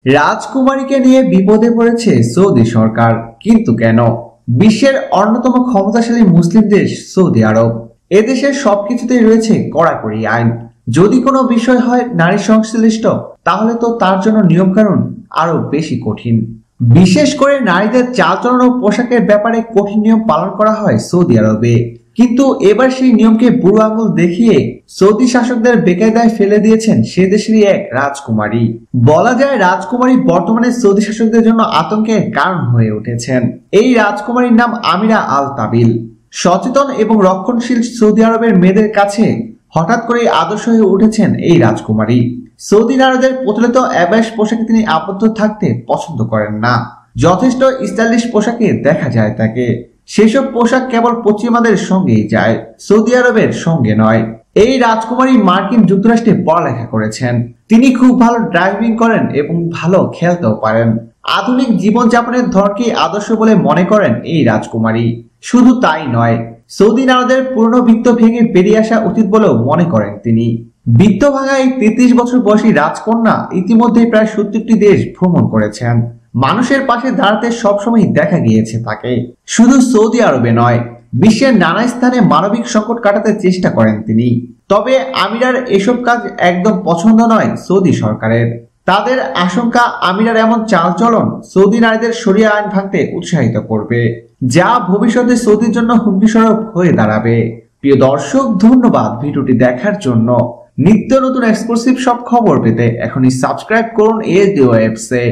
রাজকুমারীকে নিয়ে বিপদে পড়েছে সৌদি সরকার, কিন্তু কেন? বিশ্বের অন্যতম ক্ষমতাশালী মুসলিম দেশ সৌদি আরব। এদেশের সবকিছুতেই রয়েছে কড়াকড়ি আইন। যদি কোনো বিষয় হয় নারী সংশ্লিষ্ট, তাহলে তো তার জন্য নিয়মকানুন আরো বেশি কঠিন। বিশেষ করে নারীদের চালচলন ও পোশাকের ব্যাপারে কঠিন নিয়ম পালন করা হয় সৌদি আরবে। কিন্তু এবার সেই নিয়মকে বুড়ো আঙুল দেখিয়ে সৌদি শাসকদের বেকায়দায় ফেলে দিয়েছেন সে দেশেরই এক রাজকুমারী। বলা যায় রাজকুমারী বর্তমানে সৌদি শাসকদের জন্য আতঙ্কের কারণ হয়ে উঠেছেন। এই রাজকুমারীর নাম আমিরা আল তাবিল। সচেতন এবং রক্ষণশীল সৌদি আরবের মেয়েদের কাছে হঠাৎ করে আদর্শ হয়ে উঠেছেন এই রাজকুমারী। সৌদি নারীদের প্রচলিত অ্যাবাশ পোশাকে তিনি আবদ্ধ থাকতে পছন্দ করেন না। যথেষ্ট স্টাইলিশ পোশাকে দেখা যায় তাকে। সেসব পোশাক কেবল পশ্চিমাদের সঙ্গেই যায়, সৌদি আরবের সঙ্গে নয়। এই রাজকুমারী মার্কিন যুক্তরাষ্ট্রে পড়ালেখা করেছেন। তিনি খুব ভালো ড্রাইভিং করেন এবং ভালো খেলতেও পারেন। আধুনিক জীবনযাপনের ধরনকে আদর্শ বলে মনে করেন এই রাজকুমারী। শুধু তাই নয়, সৌদি নারীদের পুরনো বৃত্ত ভেঙে বেরিয়ে আসা উচিত বলেও মনে করেন তিনি। বৃত্ত ভাঙা এই 33 বছর বয়সী রাজকন্যা ইতিমধ্যে প্রায় 70টি দেশ ভ্রমণ করেছেন। মানুষের পাশে দাঁড়াতে সবসময় দেখা গিয়েছে তাকে। শুধু সৌদি আরবে নয়, বিশ্বের নানা স্থানে মানবিক সংকট কাটাতে চেষ্টা করেন তিনি। তবে আমিরার এসব কাজ একদম পছন্দ নয় সৌদি সরকারের। তাদের আশঙ্কা আমিরার এমন চালচলন সৌদি নারীদের শরিয়া আইন ভাঙতে উৎসাহিত করবে, যা ভবিষ্যতে সৌদির জন্য হুমকিস্বরূপ হয়ে দাঁড়াবে। প্রিয় দর্শক, ধন্যবাদ ভিডিওটি দেখার জন্য। নিত্য নতুন এক্সক্লুসিভ সব খবর পেতে এখনই সাবস্ক্রাইব করুন ASD ওয়েবসে।